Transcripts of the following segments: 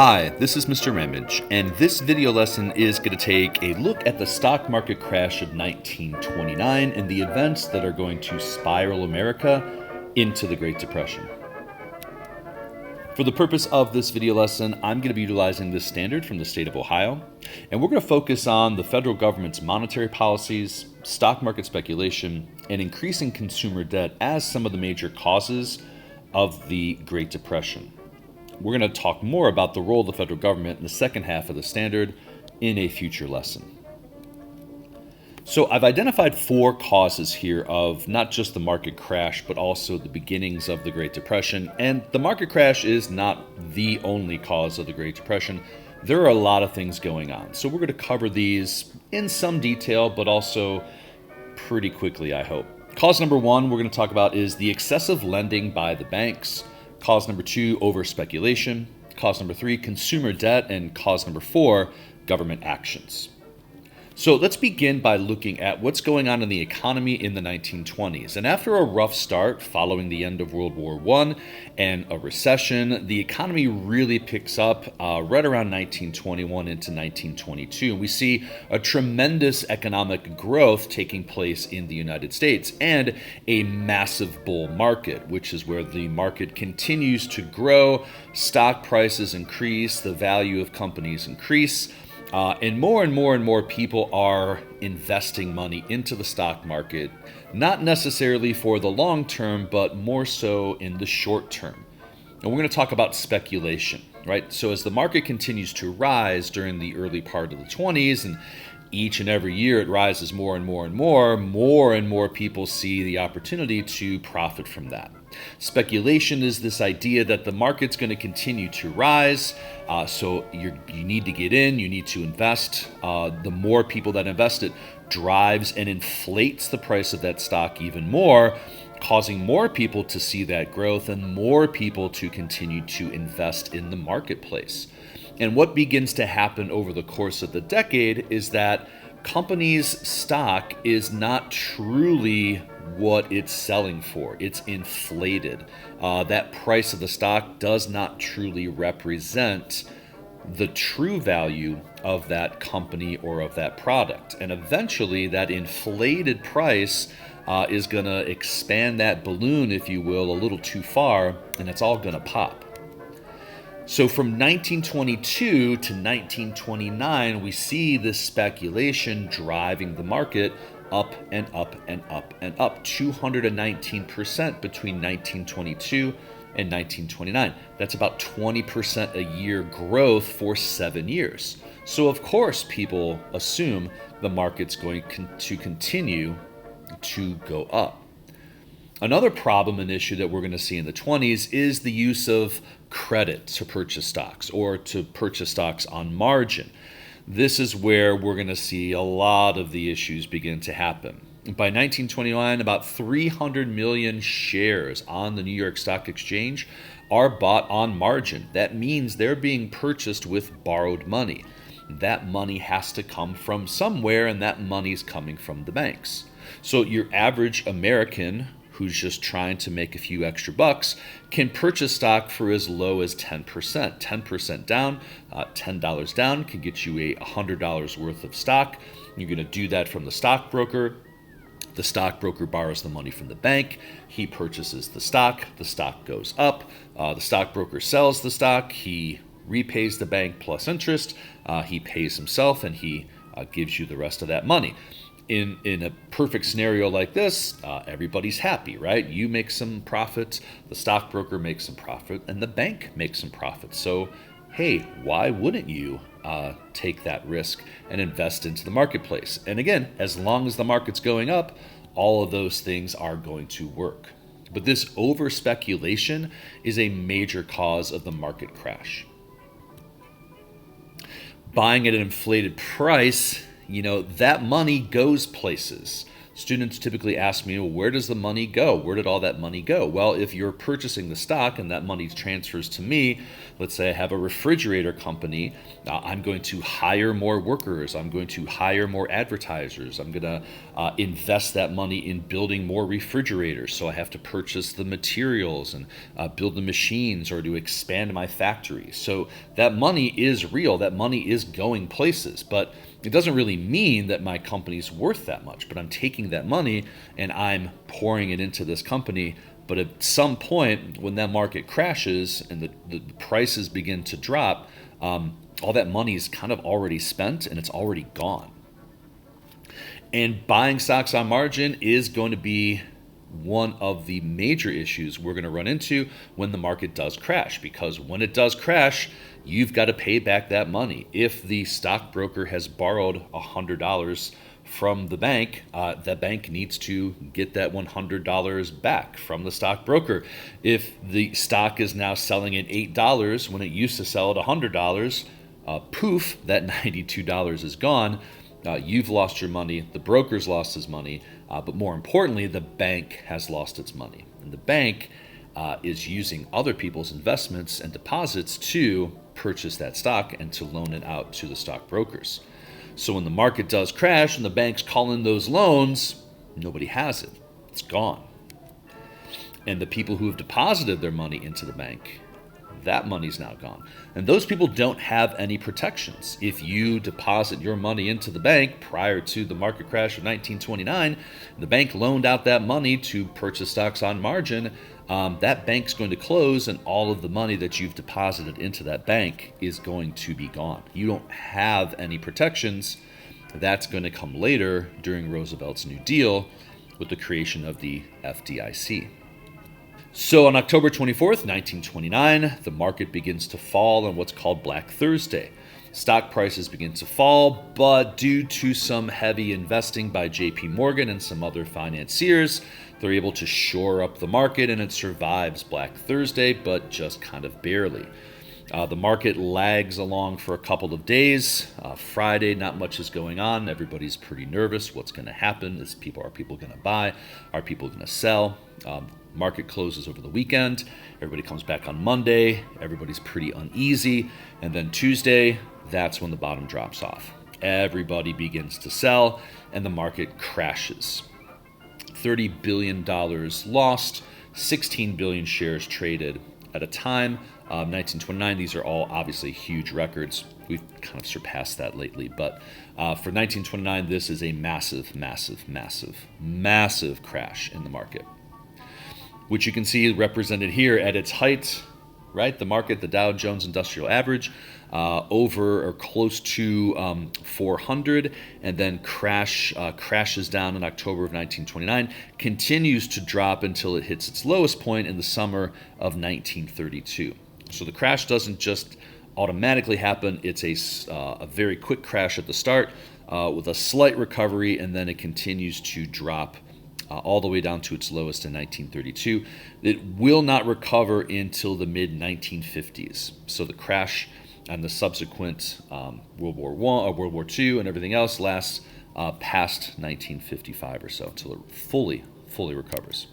Hi, this is Mr. Ramage, and this video lesson is going to take a look at the stock market crash of 1929 and the events that are going to spiral America into the Great Depression. For the purpose of this video lesson, I'm going to be utilizing this standard from the state of Ohio, and we're going to focus on the federal government's monetary policies, stock market speculation, and increasing consumer debt as some of the major causes of the Great Depression. We're going to talk more about the role of the federal government in the second half of the standard in a future lesson. So I've identified four causes here of not just the market crash, but also the beginnings of the Great Depression. And the market crash is not the only cause of the Great Depression. There are a lot of things going on. So we're going to cover these in some detail, but also pretty quickly, I hope. Cause number one we're going to talk about is the excessive lending by the banks. Cause number two, overspeculation. Cause number three, consumer debt. And cause number four, government actions. So let's begin by looking at what's going on in the economy in the 1920s. And after a rough start following the end of World War I and a recession, the economy really picks up right around 1921 into 1922. And we see a tremendous economic growth taking place in the United States and a massive bull market, which is where the market continues to grow, stock prices increase, the value of companies increase. And more people are investing money into the stock market, not necessarily for the long term, but more so in the short term. And we're going to talk about speculation, right? So as the market continues to rise during the early part of the 20s, and each and every year it rises more and more people see the opportunity to profit from that. Speculation is this idea that the market's going to continue to rise, so you need to get in, you need to invest. The more people that invest, it drives and inflates the price of that stock even more, causing more people to see that growth and more people to continue to invest in the marketplace. And what begins to happen over the course of the decade is that companies' stock is not truly what it's selling for. It's inflated. That price of the stock does not truly represent the true value of that company or of that product. And eventually that inflated price is going to expand that balloon, if you will, a little too far, and it's all going to pop. So from 1922 to 1929, we see this speculation driving the market up and up and up and up, 219% between 1922 and 1929. That's about 20% a year growth for 7 years. So of course people assume the market's going to continue to go up. Another problem and issue that we're going to see in the 20s is the use of credit to purchase stocks or to purchase stocks on margin. This is where we're going to see a lot of the issues begin to happen. By 1929, about 300 million shares on the New York Stock Exchange are bought on margin. That means they're being purchased with borrowed money. That money has to come from somewhere, and that money's coming from the banks. So your average American who's just trying to make a few extra bucks can purchase stock for as low as 10%. 10% down, $10 down can get you $100 worth of stock. You're going to do that from the stockbroker. The stockbroker borrows the money from the bank. He purchases the stock goes up. The stockbroker sells the stock. He repays the bank plus interest. He pays himself, and he gives you the rest of that money. In a perfect scenario like this, everybody's happy, right? You make some profit, the stockbroker makes some profit, and the bank makes some profit. So, hey, why wouldn't you take that risk and invest into the marketplace? And again, as long as the market's going up, all of those things are going to work. But this over-speculation is a major cause of the market crash. Buying at an inflated price, that money goes places. Students typically ask me, well, where does the money go? Where did all that money go? Well, if you're purchasing the stock and that money transfers to me, let's say I have a refrigerator company, I'm going to hire more workers. I'm going to hire more advertisers. I'm going to invest that money in building more refrigerators. So I have to purchase the materials and build the machines or to expand my factory. So that money is real. That money is going places, but it doesn't really mean that my company's worth that much, but I'm taking that money and I'm pouring it into this company. But at some point, when that market crashes and the prices begin to drop, all that money is kind of already spent and it's already gone. And buying stocks on margin is going to be one of the major issues we're going to run into when the market does crash, because when it does crash, you've got to pay back that money. If the stockbroker has borrowed $100 from the bank needs to get that $100 back from the stockbroker. If the stock is now selling at $8 when it used to sell at $100, poof, that $92 is gone. You've lost your money, the broker's lost his money, but more importantly, the bank has lost its money. And the bank is using other people's investments and deposits to purchase that stock and to loan it out to the stockbrokers. So when the market does crash and the banks call in those loans, nobody has it. It's gone. And the people who have deposited their money into the bank, that money's now gone. And those people don't have any protections. If you deposit your money into the bank prior to the market crash of 1929, the bank loaned out that money to purchase stocks on margin, that bank's going to close and all of the money that you've deposited into that bank is going to be gone. You don't have any protections. That's going to come later during Roosevelt's New Deal with the creation of the FDIC. So on October 24th, 1929, the market begins to fall on what's called Black Thursday. Stock prices begin to fall, but due to some heavy investing by JP Morgan and some other financiers, they're able to shore up the market and it survives Black Thursday, but just kind of barely. The market lags along for a couple of days. Friday, not much is going on. Everybody's pretty nervous. What's going to happen? Are people going to buy? Are people going to sell? Market closes over the weekend. Everybody comes back on Monday. Everybody's pretty uneasy. And then Tuesday, that's when the bottom drops off. Everybody begins to sell and the market crashes. $30 billion lost, 16 billion shares traded at a time. 1929, these are all obviously huge records. We've kind of surpassed that lately. But for 1929, this is a massive, massive, massive, massive crash in the market, which you can see represented here at its height, right? The market, the Dow Jones Industrial Average, over or close to 400, and then crashes down in October of 1929, continues to drop until it hits its lowest point in the summer of 1932. So the crash doesn't just automatically happen. It's a very quick crash at the start with a slight recovery, and then it continues to drop all the way down to its lowest in 1932. It will not recover until the mid-1950s. So the crash and the subsequent World War II and everything else lasts past 1955 or so until it fully recovers.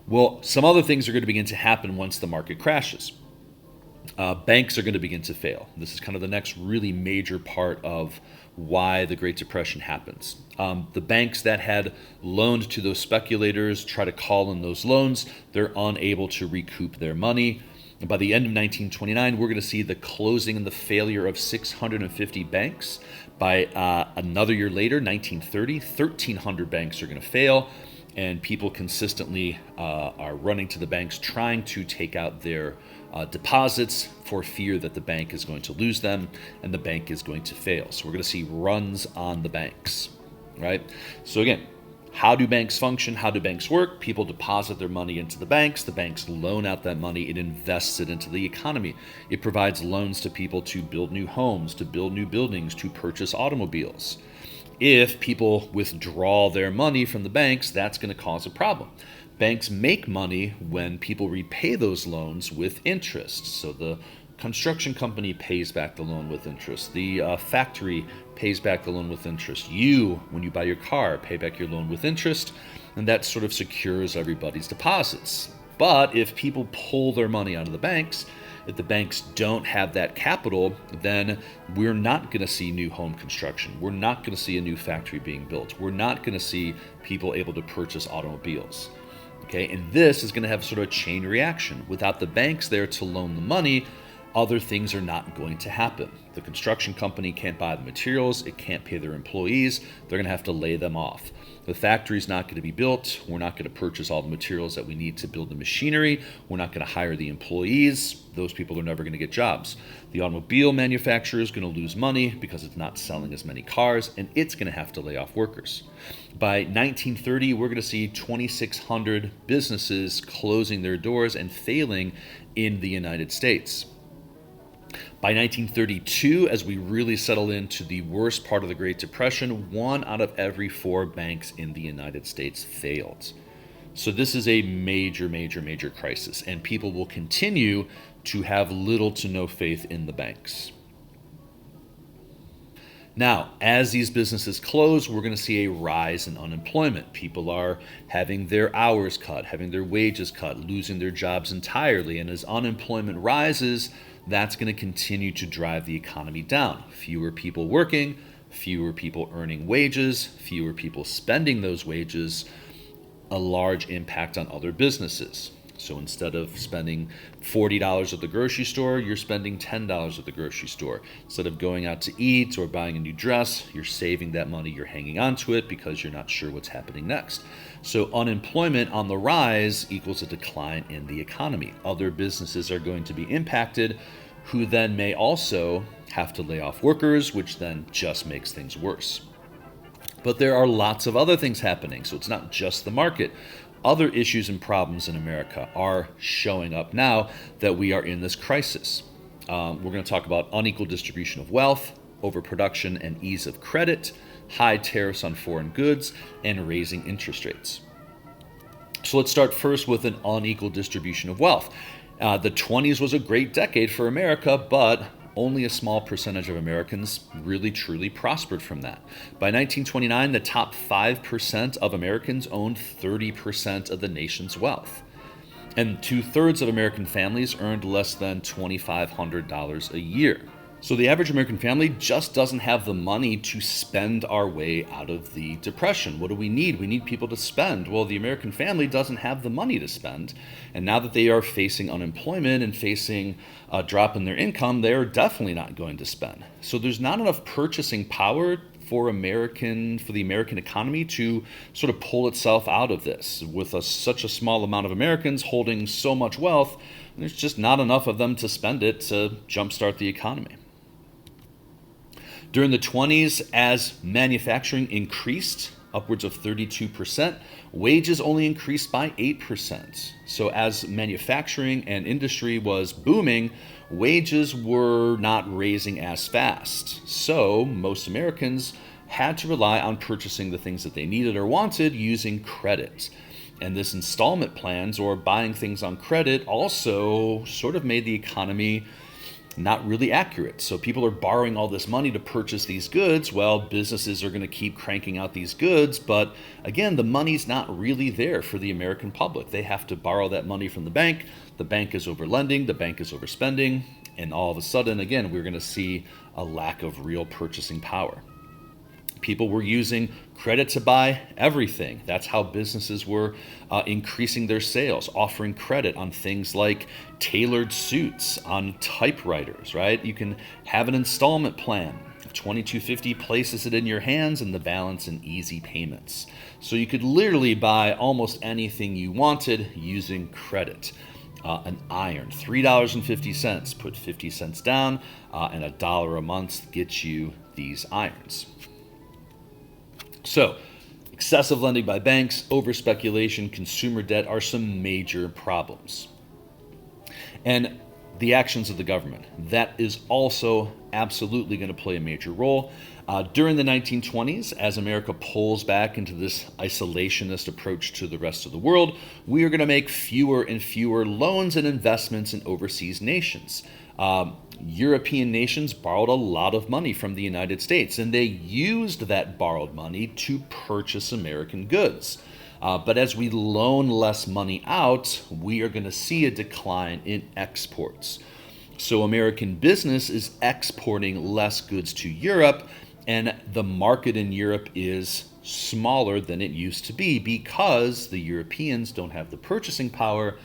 Well, some other things are going to begin to happen once the market crashes. Banks are going to begin to fail. This is kind of the next really major part of why the Great Depression happens. The banks that had loaned to those speculators try to call in those loans. They're unable to recoup their money. And by the end of 1929, we're going to see the closing and the failure of 650 banks. By another year later, 1930, 1,300 banks are going to fail. And people consistently are running to the banks trying to take out their deposits for fear that the bank is going to lose them and the bank is going to fail. So we're going to see runs on the banks, right? So again, how do banks function? How do banks work? People deposit their money into the banks loan out that money, it invests it into the economy. It provides loans to people to build new homes, to build new buildings, to purchase automobiles. If people withdraw their money from the banks, that's going to cause a problem. Banks make money when people repay those loans with interest. So the construction company pays back the loan with interest. The factory pays back the loan with interest. You, when you buy your car, pay back your loan with interest, and that sort of secures everybody's deposits. But if people pull their money out of the banks, if the banks don't have that capital, then we're not going to see new home construction. We're not going to see a new factory being built. We're not going to see people able to purchase automobiles. Okay, and this is going to have sort of a chain reaction. Without the banks there to loan the money, other things are not going to happen. The construction company can't buy the materials, it can't pay their employees, they're going to have to lay them off. The factory's not going to be built, we're not going to purchase all the materials that we need to build the machinery, we're not going to hire the employees, those people are never going to get jobs. The automobile manufacturer is going to lose money because it's not selling as many cars, and it's going to have to lay off workers. By 1930, we're going to see 2,600 businesses closing their doors and failing in the United States. By 1932, as we really settle into the worst part of the Great Depression, 1 out of every 4 banks in the United States failed. So this is a major, major, major crisis, and people will continue to have little to no faith in the banks. Now, as these businesses close, we're going to see a rise in unemployment. People are having their hours cut, having their wages cut, losing their jobs entirely, and as unemployment rises, that's going to continue to drive the economy down. Fewer people working, fewer people earning wages, fewer people spending those wages, a large impact on other businesses. So instead of spending $40 at the grocery store, you're spending $10 at the grocery store. Instead of going out to eat or buying a new dress, you're saving that money, you're hanging on to it because you're not sure what's happening next. So unemployment on the rise equals a decline in the economy. Other businesses are going to be impacted, who then may also have to lay off workers, which then just makes things worse. But there are lots of other things happening, so it's not just the market. Other issues and problems in America are showing up now that we are in this crisis. We're going to talk about unequal distribution of wealth, overproduction and ease of credit, high tariffs on foreign goods, and raising interest rates. So let's start first with an unequal distribution of wealth. The 20s was a great decade for America, but only a small percentage of Americans really truly prospered from that. By 1929, the top 5% of Americans owned 30% of the nation's wealth. And 2/3 of American families earned less than $2,500 a year. So the average American family just doesn't have the money to spend our way out of the Depression. What do we need? We need people to spend. Well, the American family doesn't have the money to spend. And now that they are facing unemployment and facing a drop in their income, they are definitely not going to spend. So there's not enough purchasing power for the American economy to sort of pull itself out of this. With such a small amount of Americans holding so much wealth, there's just not enough of them to spend it to jumpstart the economy. During the 20s, as manufacturing increased upwards of 32%, wages only increased by 8%. So as manufacturing and industry was booming, wages were not raising as fast. So most Americans had to rely on purchasing the things that they needed or wanted using credit. And this installment plans or buying things on credit also sort of made the economy not really accurate. So people are borrowing all this money to purchase these goods. Well, businesses are going to keep cranking out these goods, but again, the money's not really there for the American public. They have to borrow that money from the bank. The bank is overlending, the bank is overspending, and all of a sudden, again, we're going to see a lack of real purchasing power. People were using credit to buy everything. That's how businesses were increasing their sales, offering credit on things like tailored suits, on typewriters, right? You can have an installment plan. $22.50 places it in your hands and the balance in easy payments. So you could literally buy almost anything you wanted using credit. An iron, $3.50, put 50 cents down, and $1 a month gets you these irons. So, excessive lending by banks, overspeculation, consumer debt are some major problems. And the actions of the government, that is also absolutely going to play a major role. During the 1920s, as America pulls back into this isolationist approach to the rest of the world, we are going to make fewer and fewer loans and investments in overseas nations. European nations borrowed a lot of money from the United States, and they used that borrowed money to purchase American goods. But as we loan less money out, we are going to see a decline in exports. So American business is exporting less goods to Europe, and the market in Europe is smaller than it used to be because the Europeans don't have the purchasing power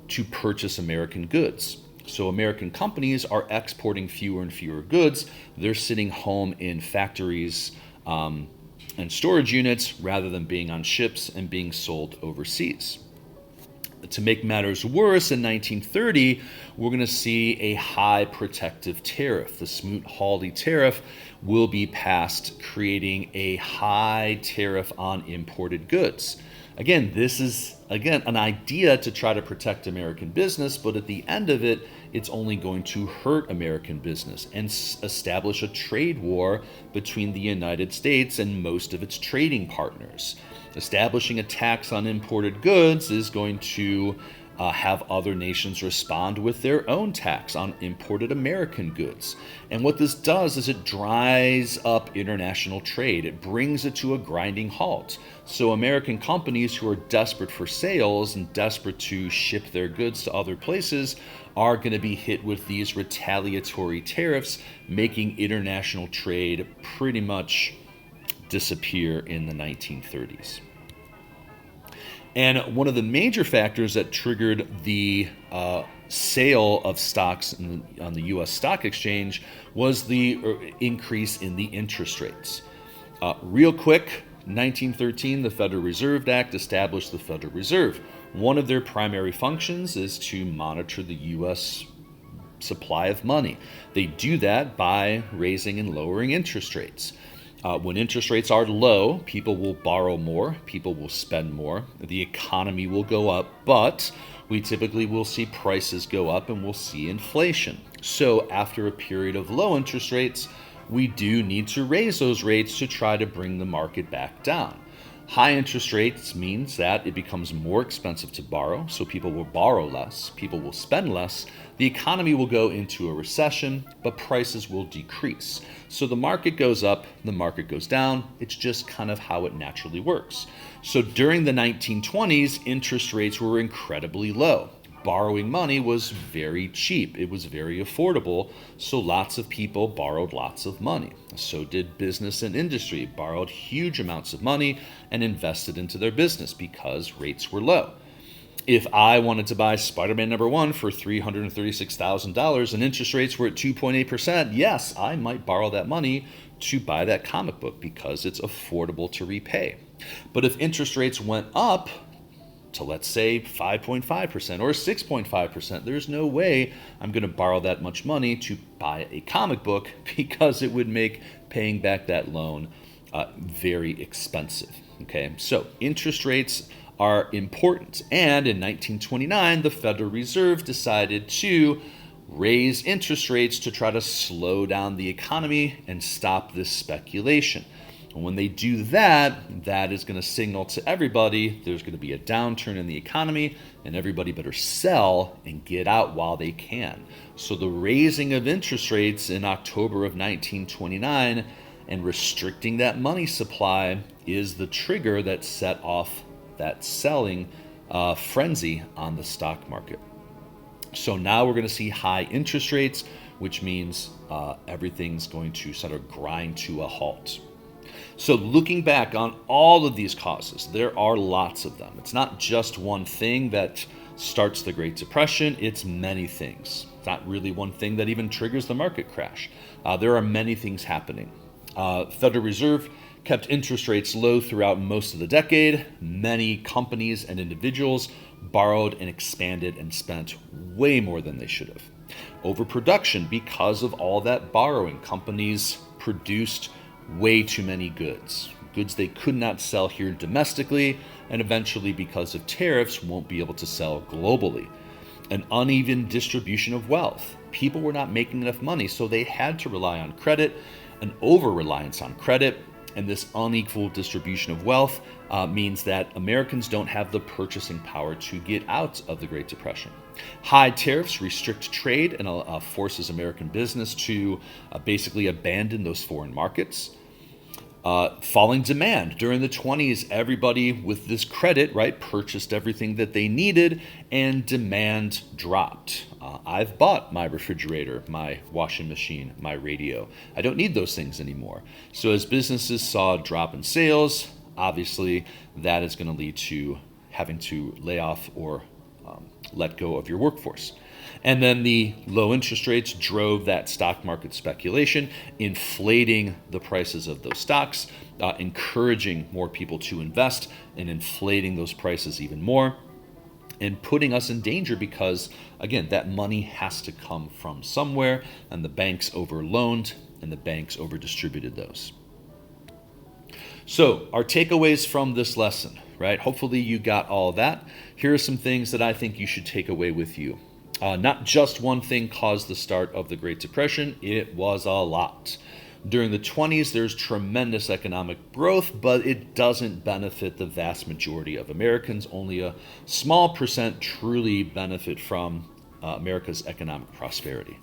to purchase American goods. So American companies are exporting fewer and fewer goods. They're sitting home in factories and storage units rather than being on ships and being sold overseas. To make matters worse, in 1930, we're going to see a high protective tariff. The Smoot-Hawley tariff will be passed, creating a high tariff on imported goods. Again, this is an idea to try to protect American business, but at the end of it, it's only going to hurt American business and establish a trade war between the United States and most of its trading partners. Establishing a tax on imported goods is going to have other nations respond with their own tax on imported American goods. And what this does is it dries up international trade. It brings it to a grinding halt. So American companies who are desperate for sales and desperate to ship their goods to other places are going to be hit with these retaliatory tariffs, making international trade pretty much disappear in the 1930s. And one of the major factors that triggered the sale of stocks on the U.S. stock exchange was the increase in the interest rates. Real quick, 1913, the Federal Reserve Act established the Federal Reserve. One of their primary functions is to monitor the U.S. supply of money. They do that by raising and lowering interest rates. When interest rates are low, people will borrow more, people will spend more, the economy will go up, but we typically will see prices go up and we'll see inflation. So after a period of low interest rates, we do need to raise those rates to try to bring the market back down. High interest rates means that it becomes more expensive to borrow, so people will borrow less, people will spend less, the economy will go into a recession, but prices will decrease. So the market goes up, the market goes down, it's just kind of how it naturally works. So during the 1920s, interest rates were incredibly low. Borrowing money was very cheap. It was very affordable, so lots of people borrowed lots of money. So did business and industry, borrowed huge amounts of money and invested into their business because rates were low. If I wanted to buy Spider-Man #1 for $336,000 and interest rates were at 2.8%, yes, I might borrow that money to buy that comic book because it's affordable to repay. But if interest rates went up to, let's say, 5.5% or 6.5%, there's no way I'm going to borrow that much money to buy a comic book because it would make paying back that loan very expensive. Okay, so interest rates are important. And in 1929, the Federal Reserve decided to raise interest rates to try to slow down the economy and stop this speculation. And when they do that, that is going to signal to everybody there's going to be a downturn in the economy and everybody better sell and get out while they can. So the raising of interest rates in October of 1929 and restricting that money supply is the trigger that set off that selling frenzy on the stock market. So now we're going to see high interest rates, which means everything's going to sort of grind to a halt. So looking back on all of these causes, there are lots of them. It's not just one thing that starts the Great Depression, it's many things. It's not really one thing that even triggers the market crash. There are many things happening. Federal Reserve kept interest rates low throughout most of the decade. Many companies and individuals borrowed and expanded and spent way more than they should have. Overproduction, because of all that borrowing, companies produced way too many goods they could not sell here domestically, and eventually, because of tariffs, won't be able to sell globally. An uneven distribution of wealth. People were not making enough money, so they had to rely on credit, an over-reliance on credit, And this unequal distribution of wealth means that Americans don't have the purchasing power to get out of the Great Depression. High tariffs restrict trade and forces American business to basically abandon those foreign markets. Falling demand. During the 20s, everybody with this credit, right, purchased everything that they needed, and demand dropped. I've bought my refrigerator, my washing machine, my radio. I don't need those things anymore. So as businesses saw a drop in sales, obviously that is going to lead to having to lay off or let go of your workforce. And then the low interest rates drove that stock market speculation, inflating the prices of those stocks, encouraging more people to invest and inflating those prices even more, and putting us in danger because, again, that money has to come from somewhere, and the banks overloaned and the banks overdistributed those. So our takeaways from this lesson, right? Hopefully you got all of that. Here are some things that I think you should take away with you. Not just one thing caused the start of the Great Depression, it was a lot. During the 20s, there's tremendous economic growth, but it doesn't benefit the vast majority of Americans. Only a small percent truly benefit from America's economic prosperity.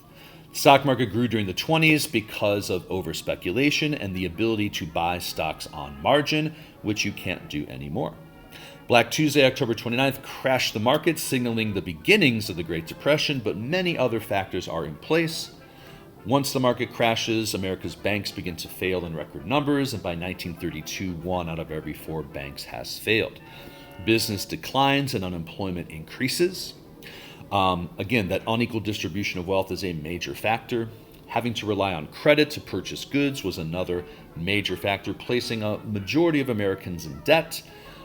The stock market grew during the 20s because of overspeculation and the ability to buy stocks on margin, which you can't do anymore. Black Tuesday, October 29th, crashed the market, signaling the beginnings of the Great Depression, but many other factors are in place. Once the market crashes, America's banks begin to fail in record numbers, and by 1932, 1 out of every 4 banks has failed. Business declines and unemployment increases. Again, that unequal distribution of wealth is a major factor. Having to rely on credit to purchase goods was another major factor, placing a majority of Americans in debt.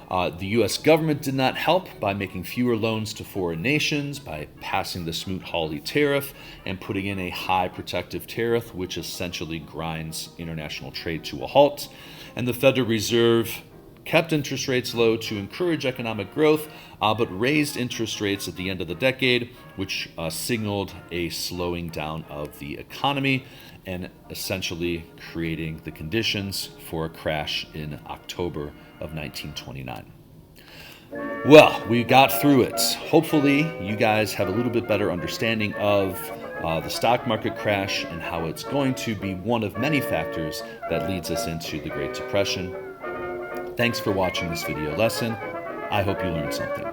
The U.S. government did not help by making fewer loans to foreign nations, by passing the Smoot-Hawley tariff, and putting in a high protective tariff, which essentially grinds international trade to a halt. And the Federal Reserve kept interest rates low to encourage economic growth, but raised interest rates at the end of the decade, which signaled a slowing down of the economy and essentially creating the conditions for a crash in October of 1929. Well, we got through it. Hopefully, you guys have a little bit better understanding of the stock market crash and how it's going to be one of many factors that leads us into the Great Depression. Thanks for watching this video lesson. I hope you learned something.